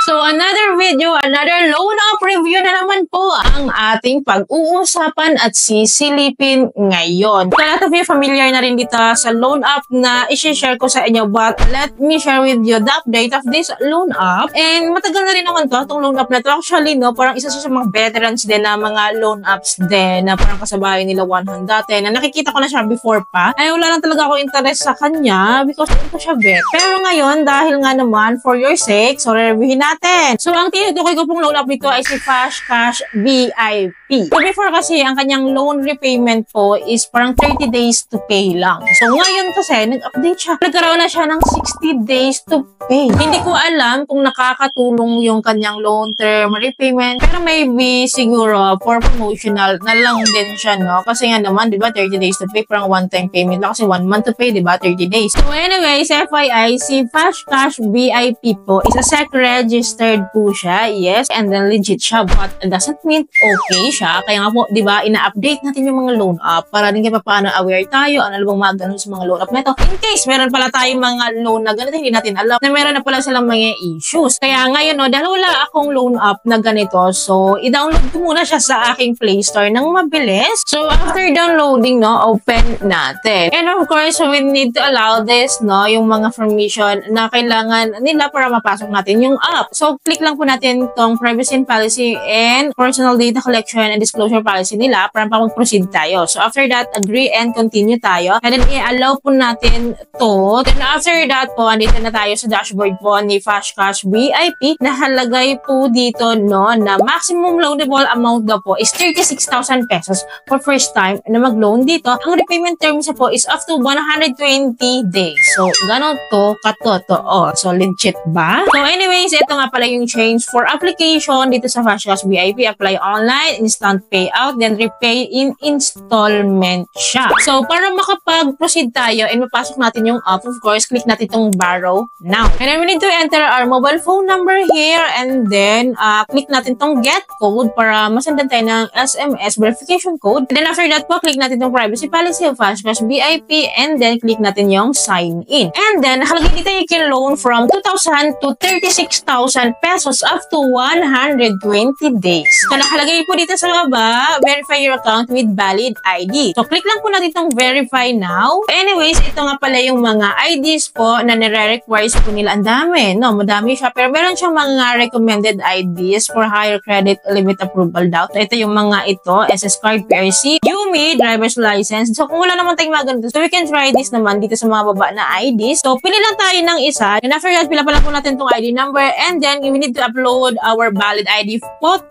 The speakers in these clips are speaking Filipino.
So, another video, another loan up review na naman po ang ating pag-uusapan at sisilipin ngayon. So, a lot of you familiar na rin dito sa loan up na isi-share ko sa inyo, but let me share with you the update of this loan up. And matagal na rin naman to, itong loan up na to. Actually, no, parang isa sa mga veterans din na mga loan ups din na parang kasabayan nila 100 dati. Na nakikita ko na siya before pa. Ay, wala lang talaga ako interest sa kanya because ito siya bet. Pero ngayon, dahil nga naman, for your sake, so reviewin natin. So, ang tinutukoy ko pong loan up nito ay si Fast Cash VIP. So, before kasi, ang kanyang loan repayment po is parang 30 days to pay lang. So, ngayon kasi, nag-update siya. Nagkaroon na siya ng 60 days to pay. Hindi ko alam kung nakakatulong yung kanyang loan term repayment. Pero maybe, siguro, for promotional na lang din siya, no? Kasi nga naman, di ba, 30 days to pay, parang one-time payment lang. Kasi 1 month to pay, di ba, 30 days. So, anyways, FYI, si Fast Cash VIP po is a SEC registered po siya, yes, and then legit siya, but it doesn't mean okay siya. Kaya nga po, di ba, ina-update natin yung mga loan up para din kaya paano aware tayo, ano bang mga ganun sa mga loan up na ito. In case, meron pala tayong mga loan na ganito, hindi natin alam na meron na pala silang mga issues. Kaya ngayon, no, dahil wala akong loan up na ganito, so, i-download ko muna siya sa aking Play Store ng mabilis. So, after downloading, no, open natin. And of course, we need to allow this, no, yung mga information na kailangan nila para mapasok natin yung app. So, click lang po natin tong privacy and policy and personal data collection and disclosure policy nila para mag-proceed tayo. So, after that, agree and continue tayo. And then, i-allow po natin to. Then, after that po, andito na tayo sa dashboard po ni Fast Cash VIP. Nahalagay po dito, no, na maximum loanable amount daw po is 36,000 pesos for first time na mag-loan dito. Ang repayment terms po is up to 120 days. So, ganon to katotoo. So, legit ba? So, anyways, ito nga pala yung change for application dito sa Fast Cash VIP. Apply online, instant payout, then repay in installment siya. So, para makapag-proceed tayo and mapasok natin yung app, of course, click natin itong borrow now. And then we need to enter our mobile phone number here and then click natin itong get code para masendan tayo ng SMS verification code. And then after that po, click natin itong privacy policy of Fast Cash VIP and then click natin yung sign in. And then, nakalagay dito you can loan from 2,000 to 36,000 pesos up to 120 days. So, nakalagay po dito sa baba, verify your account with valid ID. So, click lang po natin itong verify now. Anyways, ito nga pala yung mga IDs po na nire-requires po nila. Ang dami, no? Madami siya. Pero meron siyang mga recommended IDs for higher credit limit approval daw. So, ito yung mga ito, SS card, PRC, UMI, driver's license. So, kung wala naman tayong mga ganito, so we can try this naman dito sa mga baba na IDs. So, pili lang tayo ng isa. And after that, pila pa lang po natin itong ID number. And then, we need to upload our valid ID photo.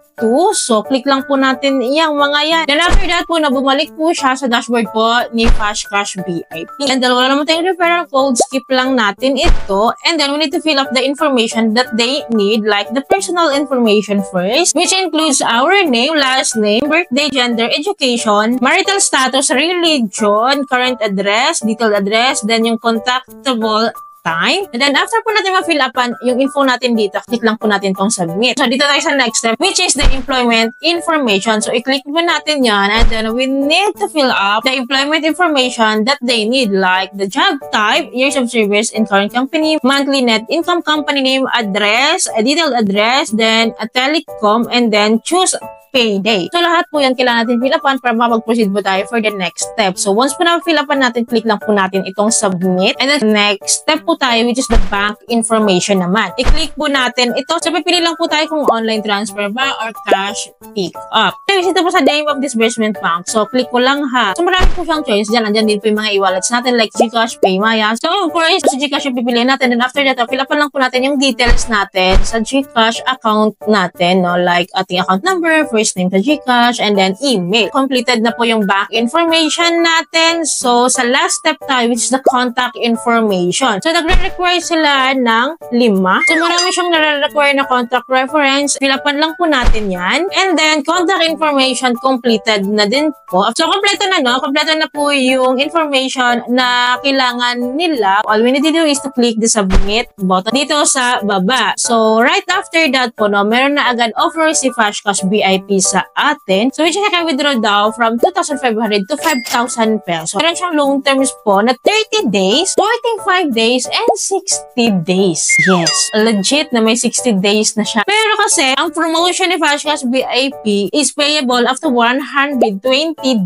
So, click lang po natin yung mga yan. Then after that po, bumalik po siya sa dashboard po ni Fast Cash VIP. And then, wala naman tayong referral code. Skip lang natin ito. And then, we need to fill up the information that they need, like the personal information first, which includes our name, last name, birthday, gender, education, marital status, religion, current address, detailed address, then yung contactable time. And then, after po natin ma-fill upan yung info natin dito, click lang po natin tong submit. So, dito tayo sa next step, which is the employment information. So, i-click po natin yan. And then, we need to fill up the employment information that they need, like the job type, years of service in current company, monthly net income, company name, address, a detailed address, then a telecom, and then choose payday. So, lahat po yan kailangan natin fill upan para makapag-proceed po tayo for the next step. So, once po na-fill upan natin, click lang po natin itong submit. And then, next step po tayo, which is the bank information naman. I-click po natin ito. So, pipili lang po tayo kung online transfer ba or cash pick up. So, ito po sa name of disbursement bank. So, click ko lang ha. So, marami po siyang choice dyan. Andyan din po yung mga e-wallets natin like GCash, Paymaya. So, of course, sa GCash yung pipili natin. And after that, fill upan lang po natin yung details natin sa GCash account natin, no? Like ating account number, first name sa GCash, and then email. Completed na po yung bank information natin. So, sa last step tayo, which is the contact information. So, nagre-require sila ng 5. So, marami siyang nare-require na contact reference. Filapan lang po natin yan. And then, contact information completed na din po. So, kompleto na, no? Kompleto na po yung information na kailangan nila. All we need to do is to click the submit button dito sa baba. So, right after that po, no, meron na agad offer si Fast Cash VIP sa atin. So, which is I can withdraw daw from 2,500 to 5,000 pesos. Meron siyang loan terms po na 30 days, 45 days, and 60 days. Yes, legit na may 60 days na siya. Pero kasi, ang promotion ni Fashcash VIP is payable after 120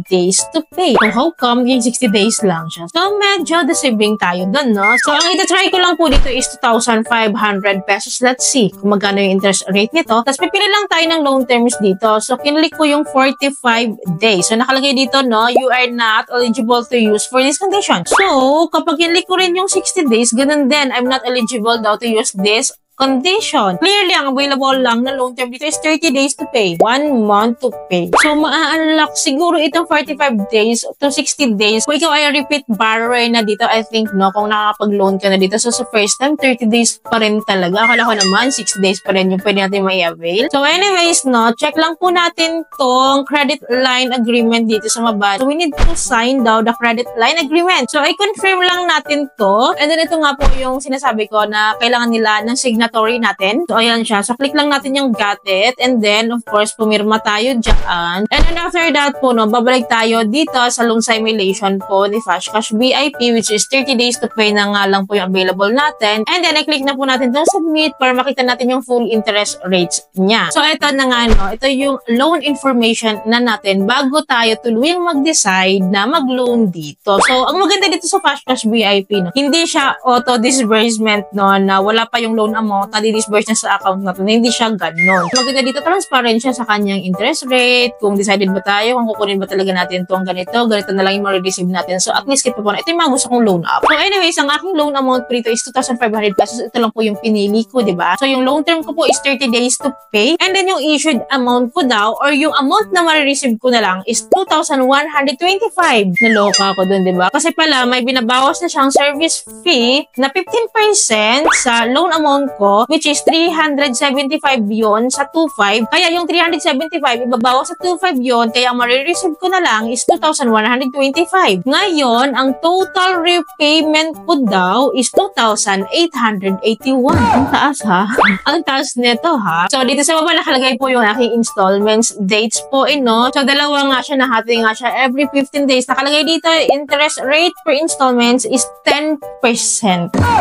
days to pay. So, how come yung 60 days lang siya? So, medyo deceiving tayo dun, no? So, ang ita-try ko lang po dito is 2,500 pesos. Let's see kung magkano yung interest rate nito. Tapos, pipili lang tayo ng loan terms dito. So, kinlik ko yung 45 days. So, nakalagay dito, no? You are not eligible to use for this condition. So, kapag kinlik ko rin yung 60 days, ganun din. I'm not eligible daw to use this condition. Clearly, ang available lang na loan term dito is 30 days to pay. 1 month to pay. So, ma-unlock siguro itong 45 days to 60 days. Kung ikaw ay repeat borrower na dito, I think, no, kung nakakapag-loan ka na dito. So, sa first time, 30 days pa rin talaga. Akala ko naman, 6 days pa rin yung pwede natin may-avail. So, anyways, no, check lang po natin tong credit line agreement dito sa mababa. So, we need to sign daw the credit line agreement. So, i-confirm lang natin to. And then, ito nga po yung sinasabi ko na kailangan nila ng signatory natin. So, ayan siya. So, click lang natin yung got it. And then, of course, pumirma tayo dyan. And then, after that po, no, babalik tayo dito sa loan simulation po ni Fashcash VIP, which is 30 days to pay na nga lang po yung available natin. And then, i-click na po natin itong submit para makita natin yung full interest rates niya. So, ito na nga, no, ito yung loan information na natin bago tayo tuluyang mag-decide na mag-loan dito. So, ang maganda dito sa Fashcash VIP, no, hindi siya auto-disbursement, no, na wala pa yung loan amount tadi-disburse niya sa account natin. Hindi siya ganon. Maganda dito, transparent siya sa kanyang interest rate. Kung decided ba tayo, kung kukunin ba talaga natin itong ganito na lang yung ma-receive natin. So, at least kita po na, ito yung mga gusto kong loan up. So, anyways, ang aking loan amount po dito is 2,500 pesos. Ito lang po yung pinili ko, diba? So, yung loan term ko po is 30 days to pay. And then, yung issued amount ko daw, or yung amount na ma-receive ko na lang is 2,125. Naloka ako dun, diba? Kasi pala, may binabawas na siyang service fee na 15% sa loan amount ko, which is 375 yon sa 2,500. Kaya yung 375, ibabawas sa 2,500 yon. Kaya ang marireceive ko na lang is 2,125. Ngayon, ang total repayment ko daw is 2,881. Ang taas, ha? Ang taas nito, ha? So, dito sa baba nakalagay po yung aking installments dates po, no? So, dalawa nga siya, nahati nga siya every 15 days. Nakalagay dito, interest rate per installments is 10%.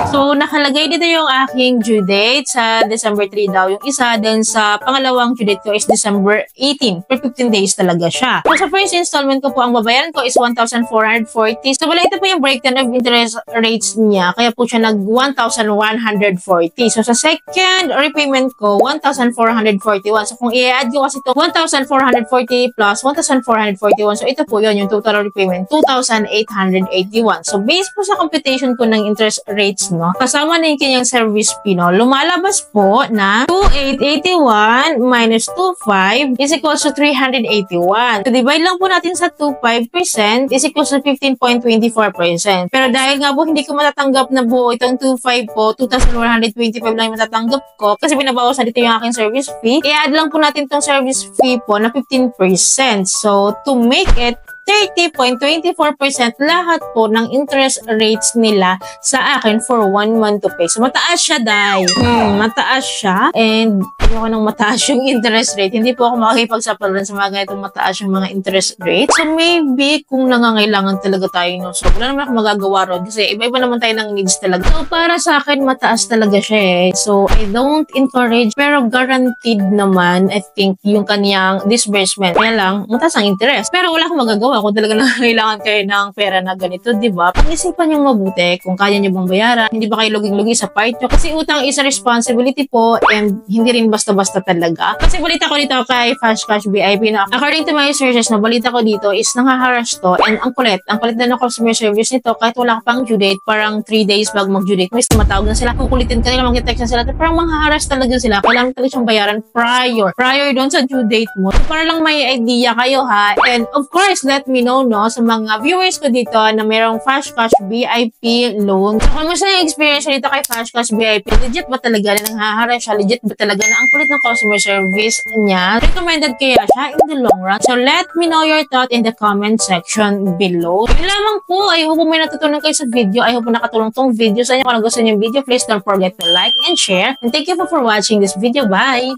So, nakalagay dito yung aking due date sa December 3 daw yung isa. Then sa pangalawang due date ko is December 18. Per 15 days talaga siya. So sa first installment ko po, ang babayaran ko is 1,440. So wala, ito po yung breakdown of interest rates niya. Kaya po siya nag 1,140. So sa second repayment ko, 1,441. So kung i-add ko kasi ito, 1,440 plus 1,441. So ito po yun, yung total repayment, 2,881. So based po sa computation ko ng interest rates, no, kasama na yung kanyang service fee, no, lumalabas po na 2,881 minus 2,500 is equals to 381. So, divide lang po natin sa 2,5% is equals to 15.24%. Pero dahil nga po hindi ko matatanggap na buo itong 2,500 po, 2,125 lang yung matatanggap ko kasi binabawas na dito yung aking service fee. I-add lang po natin itong service fee po na 15%. So, to make it 30.24% lahat po ng interest rates nila sa akin for 1 month to pay. So, mataas siya, Day. Mataas siya. And, ayoko nang mataas yung interest rate. Hindi po ako makakipagsapalan sa mga ganitong mataas yung mga interest rate. So, maybe, kung nangangailangan talaga tayo, no, so, wala naman ako magagawa ron. Kasi, iba-iba naman tayo ng needs talaga. So, para sa akin, mataas talaga siya, eh. So, I don't encourage, pero guaranteed naman, I think, yung kanyang disbursement. Kaya lang, mataas ang interest. Pero, wala akong magagawa kung talaga nangangailangan kayo ng pera na ganito, di ba? Pag-isipan yung mabuti kung kaya nyo bang bayaran, hindi ba kayo luging-lugi sa part nyo? Kasi utang is a responsibility po and hindi rin basta-basta talaga. Kasi balita ko dito kay Fashcash VIP na according to my researches na balita ko dito is nangaharas to and ang kulit na ng customer service nito kahit wala ka pang due date, parang 3 days bago mag-due date, may tumatawag na sila, kukulitin ka nila, mag-text na sila, parang manghaharas talaga sila. Kailangan talaga siyang bayaran prior doon sa due date mo. So, para lang may idea kayo, ha? And of course, let me know, no, sa mga viewers ko dito na mayroong Fashcash VIP loan. So, kamusta yung experience dito kay Fashcash VIP? Legit ba talaga na nanghaharas siya? Legit ba talaga na ang kulit ng customer service niya? Recommended kaya siya in the long run? So, let me know your thought in the comment section below. Yun lamang po. I hope may natutunan kayo sa video. I hope nakatulong tong video sa inyo. Kung gusto niyo yung video, please don't forget to like and share. And thank you for watching this video. Bye!